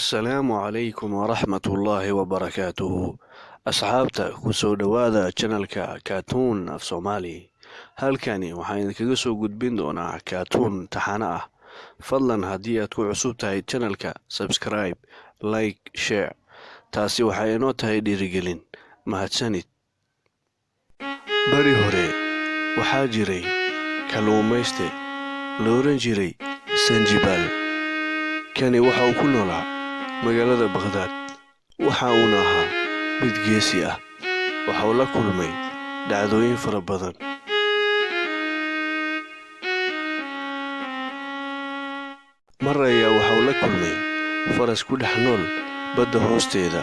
السلام عليكم ورحمة الله وبركاته أصحابتا kusoo dhawaada channelka Cartoon af Soomaali halkani waxaan idinkaga soo gudbin doonaa cartoon taxane ah fadlan haddii aad ku cusub tahay channelka subscribe like share taasi waxay inoo tahay dhiirigelin mahadsanid bari hore waxaa jiray kalluumayste la oran jiray Sanjibaal kani waxa uu ku noolaa magaalada Baghdad waxa uuna ahaa mid geesi ah waxa uu la kulmay dhacdooyin fara badan mar ayaa waxa uu la kulmay faras ku dhex nool badda hoosteeda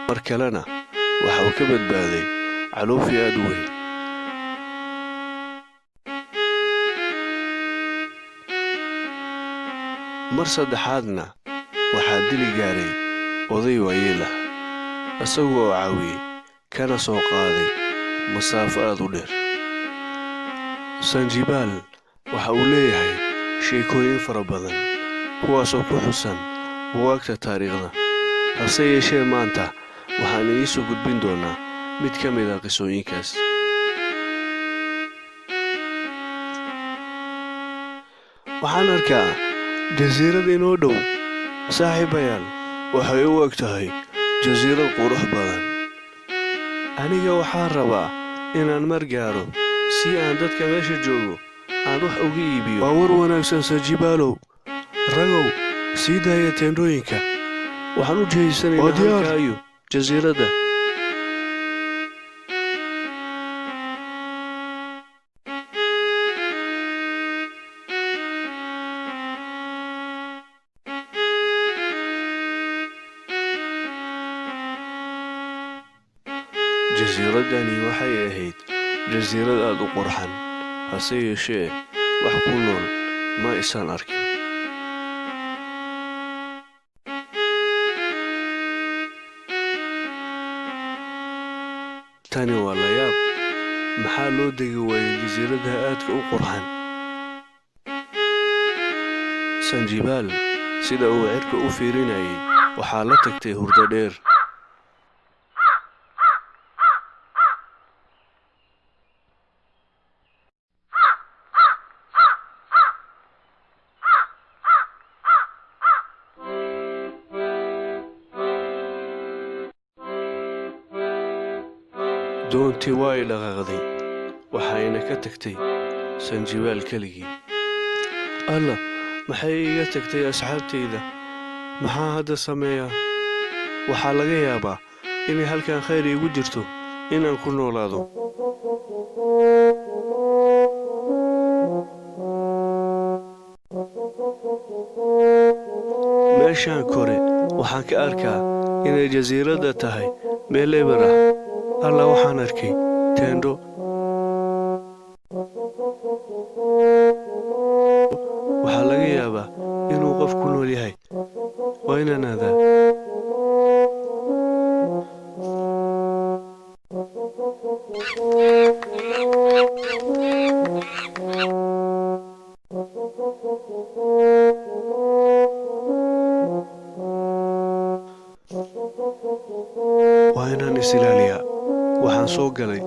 mar kalena waxa uu ka badbaaday caloofi aad u weyn mar saddexaadna waxaa dili gaaray oday waayeel ah isagoo caawiyey kana soo qaaday masaafo aad u dheer Sanjibaal waxa uu leeyahay sheekooyin fara badan kuwaasoo ku xusan buugaagta taariikhda hase yeeshee maanta waxaan idiin soo gudbin doonaa mid ka mid ah qisooyinkaas waxaan arkaa jasiirad inoo dhow saaxiibayaal waxay u eg tahay jasiirad qurux badan aniga waxaan rabaa inaan mar gaaro si aan dadka meesha joogo aan wax uga iibiyo waa war wanaagsan Sanjibaalow ragow sii daaya teendhooyinka waxaan u jeesanaynaa halkaayo jasiiradda jasiiraddani waxay ahayd jasiirad aad u qurxan hase yeeshee wax ku nool ma aysan arkin tani waa la yaab maxaa loo degi waayay jasiiradda aadka u qurxan Sanjibaal sida uu cirka u fiirinayay waxaa la tagtay hurdo dheer doontii way dhaqaaqday waxayna ka tagtay Sanjibaal keligii alla maxay iga tagtay asxaabtayda maxaa hadda sameeyaa waxaa laga yaabaa inay halkan khayr iigu jirto inaan ku noolaado meeshaan kore waxaan ka arkaa inay jasiiradda tahay meel eber ah alla waxaan arkay teendho waxaa laga yaabaa inuu qof ku nool yahay waa inaan aadaa waa inaan is ilaaliyaa waxaan soo galay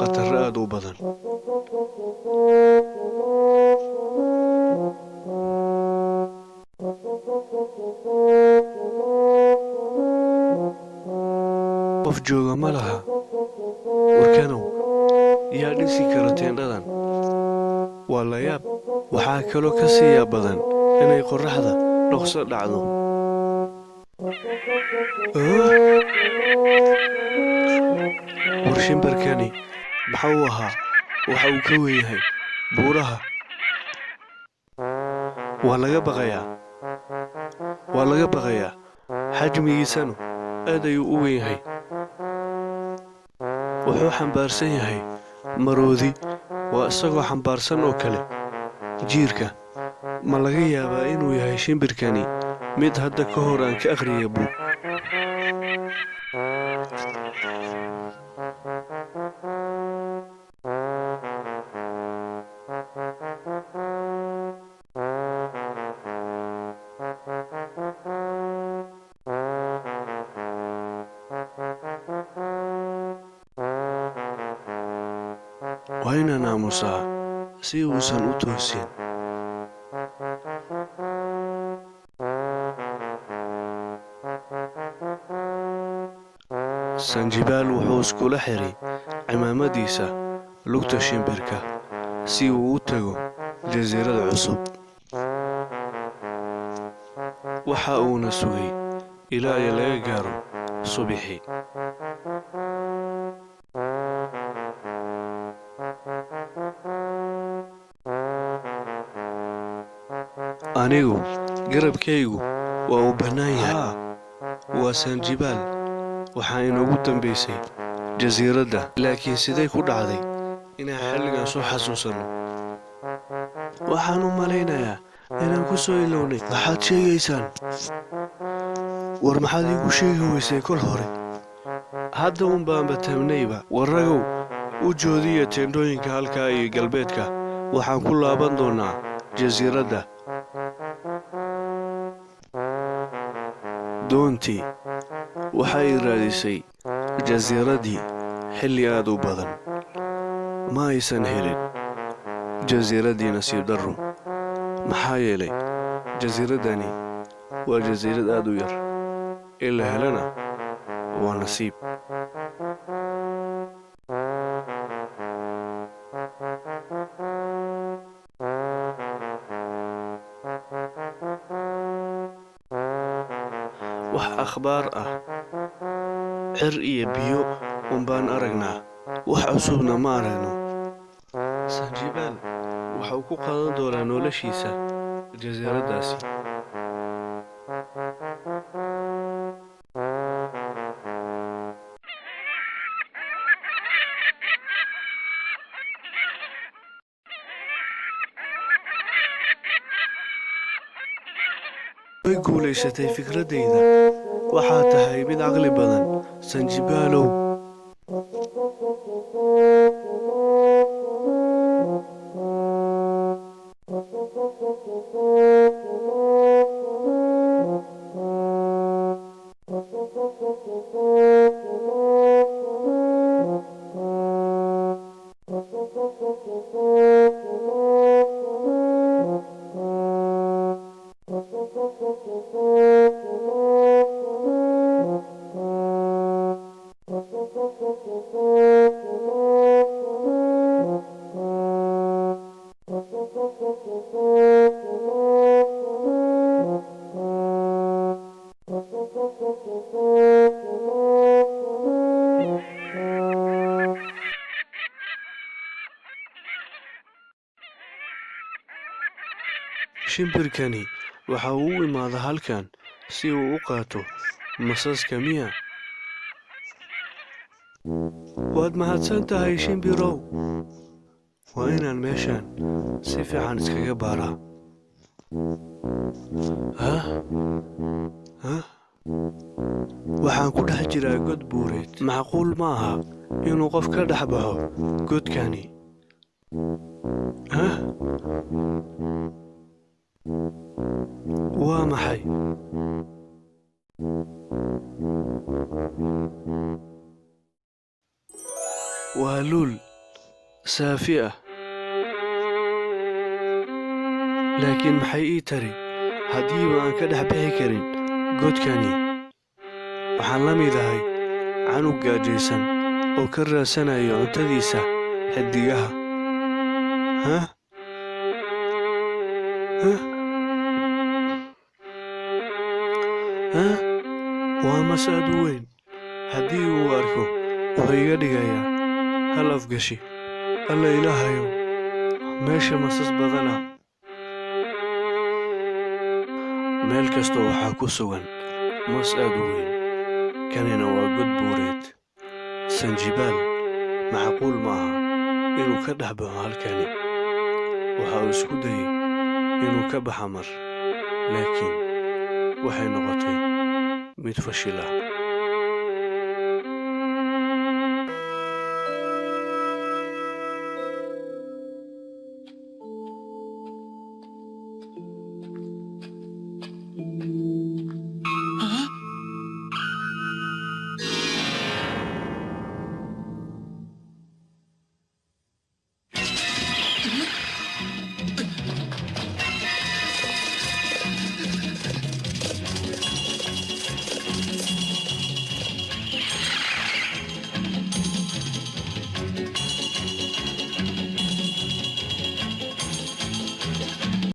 khatarro aad u badan qof jooga ma laha warkanow yaa dhisi kara teendhadan waa la yaab waxaa kaloo ka sii yaab badan inay qorraxda dhaqso dhacdo war shimbarkani maxaa uu ahaa waxa uu ka weeyahay buuraha waa laga baqayaa xajmigiisanu aad ayuu u weyn yahay wuxuu xambaarsan yahay maroodi waa isagoo xambaarsan oo kale jiirka ma laga yaabaa inuu yahay shimbirkani mid hadda ka hor aan ka akhriya buug waa inaan aamusaa si uusan u toosin. sanjibaal wuxuu iskula xiray cimaamadiisa lugta shimbirka si uu u tago jasiirad cusub. waxa uuna sugay ilaa ay laga gaaro subaxii. anigu garabkaygu waa u bannaan yahay. waa sanjibaal. waxaa inoogu dambaysay jasiiradda. laakiin sidee ku dhacday inaan xilligan soo xasuusanno? waxaan u malaynayaa inaan ku soo ilownay. maxaad sheegaysaan? war maxaad iigu sheegi weysay kol hore? hadda un baanba taabnayba. warragow u joodiya teendhooyinka halkaa iyo galbeedka. waxaan ku laaban doonnaa jasiiradda. doontii waxay raadisay jasiiraddii xilli aad u badan. ma aysan helin jasiiraddii. nasiib darro. maxaa yeelay jasiiraddani waa jasiirad aad u yar. in la helana waa nasiib. wax akhbaar ah cir iyo biyo unbaan aragnaa. wax cusubna ma aragno. sanjibaal waxau ku qaadan doonaa noloshiisa jasiiraddaasi. way guulaysatay fikraddayda. waxaa tahay mid caqli badan sanjibaalow. shimbirkani waxa uu u imaada halkan si uu u qaato masaska miya. waad mahadsan tahay shimbirow. waa inaan meeshan si fiican iskaga baaraa. waxaan ku dhex jiraa god buureed. macquul ma aha inuu qof ka dhex baxo godkani. waa maxay? waa luul saafi ah. laakiin maxay ii tari haddiiba aan ka dhex bixi karin godkani? waxaan la mid ahay canug gaajaysan oo ka raadsanayo cuntadiisa xiddigaha. waa mas aad u weyn. haddii uu arko wuxuu iga dhigayaa hal afgashi. alla ilaahayow, meesha masas badana. meel kasta waxaa ku sugan mas aad u weyn. kanina waa god buureed. sanjibaal macquul ma aha inuu ka dhex baxo halkani. waxa uu isku dayay inuu ka baxa mar, laakiin waxay noqotay mid fashil ah.